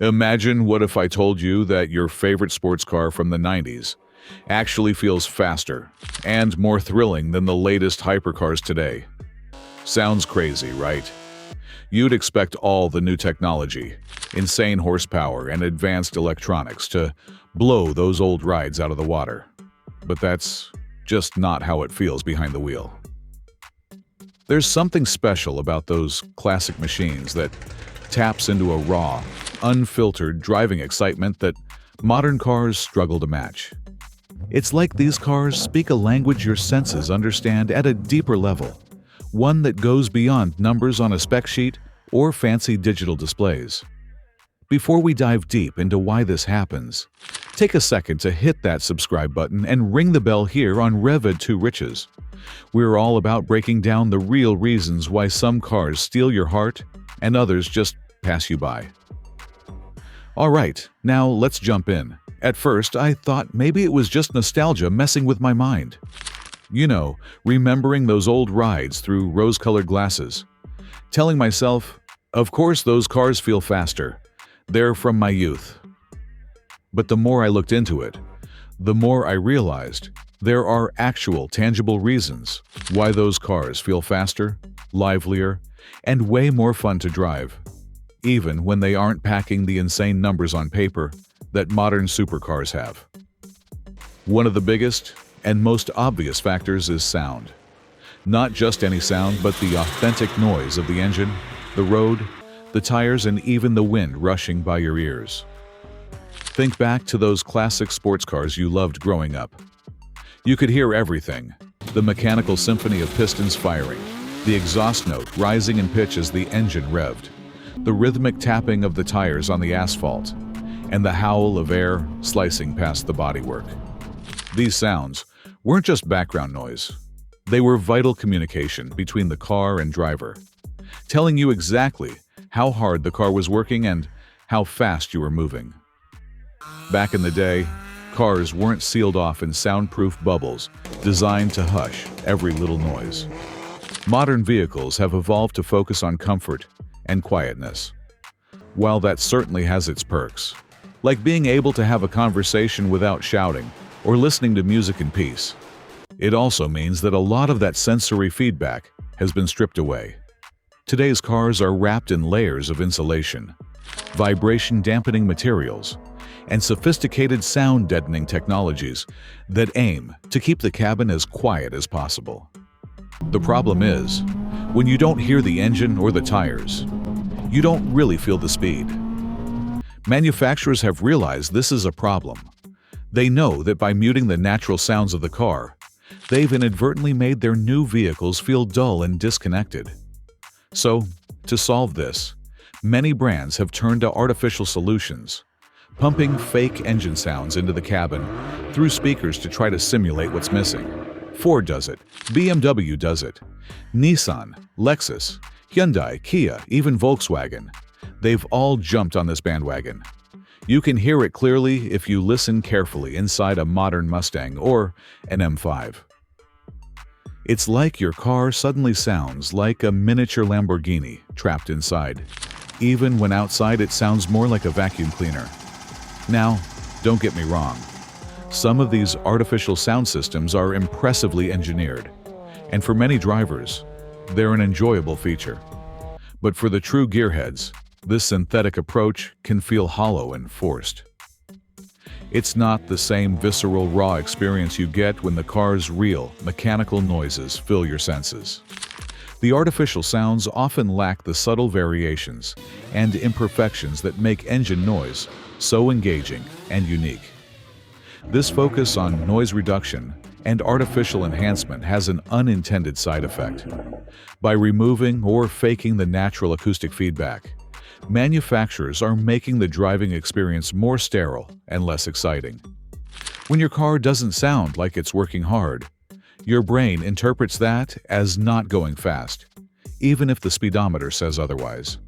Imagine what if I told you that your favorite sports car from the 90s actually feels faster and more thrilling than the latest hypercars today. Sounds crazy, right? You'd expect all the new technology, insane horsepower, and advanced electronics to blow those old rides out of the water. But that's just not how it feels behind the wheel. There's something special about those classic machines that taps into a raw, unfiltered driving excitement that modern cars struggle to match. It's like these cars speak a language your senses understand at a deeper level, one that goes beyond numbers on a spec sheet or fancy digital displays. Before we dive deep into why this happens, take a second to hit that subscribe button and ring the bell here on Rev 2 Riches. We're all about breaking down the real reasons why some cars steal your heart and others just pass you by. Alright, now let's jump in. At first, I thought maybe it was just nostalgia messing with my mind. You know, remembering those old rides through rose-colored glasses. Telling myself, of course those cars feel faster. They're from my youth. But the more I looked into it, the more I realized there are actual, tangible reasons why those cars feel faster, livelier, and way more fun to drive, even when they aren't packing the insane numbers on paper that modern supercars have. One of the biggest and most obvious factors is sound. Not just any sound, but the authentic noise of the engine, the road, the tires, and even the wind rushing by your ears. Think back to those classic sports cars you loved growing up. You could hear everything: the mechanical symphony of pistons firing, the exhaust note rising in pitch as the engine revved, the rhythmic tapping of the tires on the asphalt, and the howl of air slicing past the bodywork. These sounds weren't just background noise. They were vital communication between the car and driver, telling you exactly how hard the car was working and how fast you were moving. Back in the day, cars weren't sealed off in soundproof bubbles designed to hush every little noise. Modern vehicles have evolved to focus on comfort and quietness. While that certainly has its perks, like being able to have a conversation without shouting or listening to music in peace, it also means that a lot of that sensory feedback has been stripped away. Today's cars are wrapped in layers of insulation, vibration-dampening materials, and sophisticated sound-deadening technologies that aim to keep the cabin as quiet as possible. The problem is, when you don't hear the engine or the tires, you don't really feel the speed. Manufacturers have realized this is a problem. They know that by muting the natural sounds of the car, they've inadvertently made their new vehicles feel dull and disconnected. So, to solve this, many brands have turned to artificial solutions, pumping fake engine sounds into the cabin through speakers to try to simulate what's missing. Ford does it, BMW does it, Nissan, Lexus, Hyundai, Kia, even Volkswagen. They've all jumped on this bandwagon. You can hear it clearly if you listen carefully inside a modern Mustang or an M5. It's like your car suddenly sounds like a miniature Lamborghini trapped inside. Even when outside it sounds more like a vacuum cleaner. Now, don't get me wrong. Some of these artificial sound systems are impressively engineered, and for many drivers, they're an enjoyable feature. But for the true gearheads, this synthetic approach can feel hollow and forced. It's not the same visceral, raw experience you get when the car's real, mechanical noises fill your senses. The artificial sounds often lack the subtle variations and imperfections that make engine noise so engaging and unique. This focus on noise reduction and artificial enhancement has an unintended side effect. By removing or faking the natural acoustic feedback, manufacturers are making the driving experience more sterile and less exciting. When your car doesn't sound like it's working hard, your brain interprets that as not going fast, even if the speedometer says otherwise.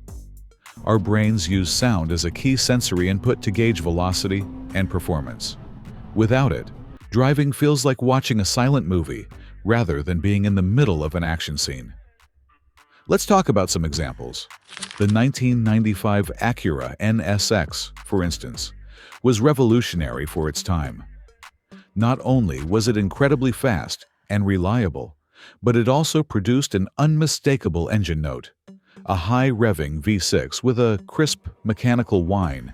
Our brains use sound as a key sensory input to gauge velocity and performance. Without it, driving feels like watching a silent movie rather than being in the middle of an action scene. Let's talk about some examples. The 1995 Acura NSX, for instance, was revolutionary for its time. Not only was it incredibly fast and reliable, but it also produced an unmistakable engine note, a high-revving V6 with a crisp mechanical whine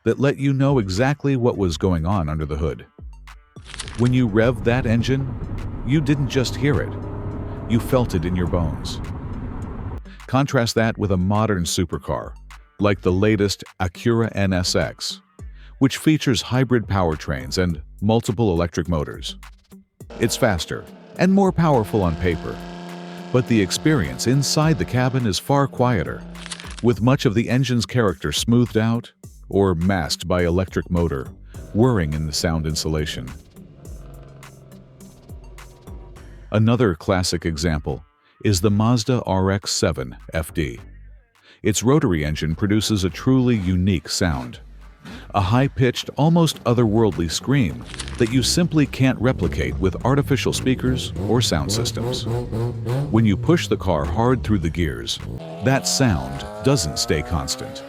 that let you know exactly what was going on under the hood. When you revved that engine, you didn't just hear it, you felt it in your bones. Contrast that with a modern supercar, like the latest Acura NSX, which features hybrid powertrains and multiple electric motors. It's faster and more powerful on paper, but the experience inside the cabin is far quieter, with much of the engine's character smoothed out or masked by electric motor, whirring in the sound insulation. Another classic example is the Mazda RX-7 FD. Its rotary engine produces a truly unique sound, a high-pitched, almost otherworldly scream that you simply can't replicate with artificial speakers or sound systems. When you push the car hard through the gears, that sound doesn't stay constant.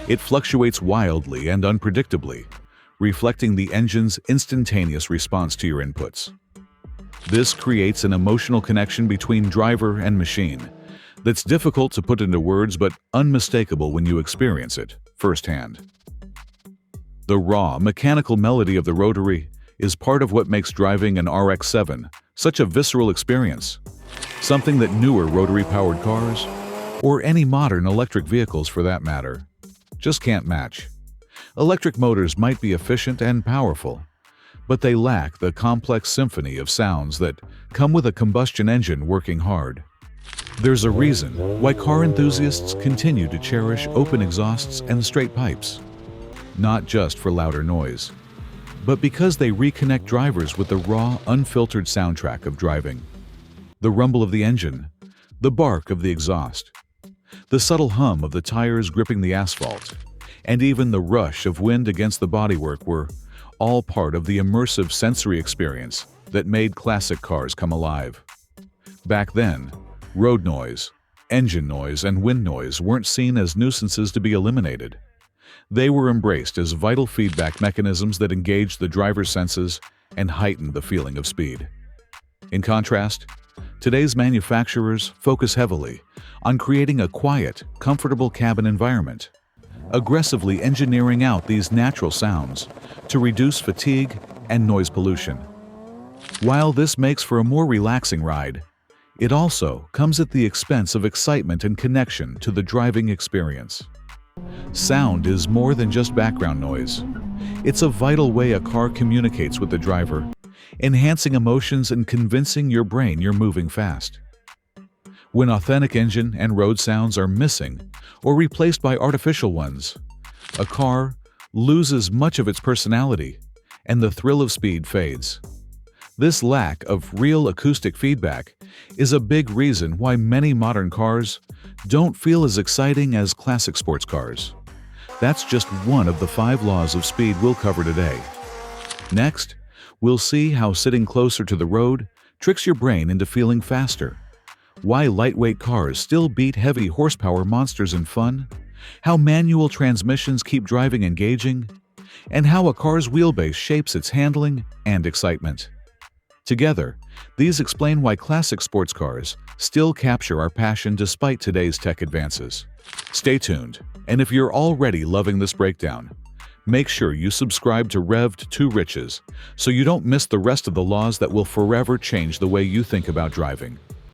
It fluctuates wildly and unpredictably, reflecting the engine's instantaneous response to your inputs. This creates an emotional connection between driver and machine that's difficult to put into words but unmistakable when you experience it firsthand. The raw, mechanical melody of the rotary is part of what makes driving an RX-7 such a visceral experience, something that newer rotary-powered cars, or any modern electric vehicles for that matter, just can't match. Electric motors might be efficient and powerful, but they lack the complex symphony of sounds that come with a combustion engine working hard. There's a reason why car enthusiasts continue to cherish open exhausts and straight pipes, not just for louder noise, but because they reconnect drivers with the raw, unfiltered soundtrack of driving. The rumble of the engine, the bark of the exhaust, the subtle hum of the tires gripping the asphalt, and even the rush of wind against the bodywork were all part of the immersive sensory experience that made classic cars come alive. Back then, road noise, engine noise, and wind noise weren't seen as nuisances to be eliminated. They were embraced as vital feedback mechanisms that engaged the driver's senses and heightened the feeling of speed. In contrast, today's manufacturers focus heavily on creating a quiet, comfortable cabin environment, aggressively engineering out these natural sounds to reduce fatigue and noise pollution. While this makes for a more relaxing ride, it also comes at the expense of excitement and connection to the driving experience. Sound is more than just background noise. It's a vital way a car communicates with the driver, enhancing emotions and convincing your brain you're moving fast. When authentic engine and road sounds are missing or replaced by artificial ones, a car loses much of its personality and the thrill of speed fades. This lack of real acoustic feedback is a big reason why many modern cars don't feel as exciting as classic sports cars. That's just one of the 5 laws of speed we'll cover today. Next, we'll see how sitting closer to the road tricks your brain into feeling faster, why lightweight cars still beat heavy horsepower monsters in fun, how manual transmissions keep driving engaging, and how a car's wheelbase shapes its handling and excitement. Together, these explain why classic sports cars still capture our passion despite today's tech advances. Stay tuned, and if you're already loving this breakdown, make sure you subscribe to Revved to Riches so you don't miss the rest of the laws that will forever change the way you think about driving.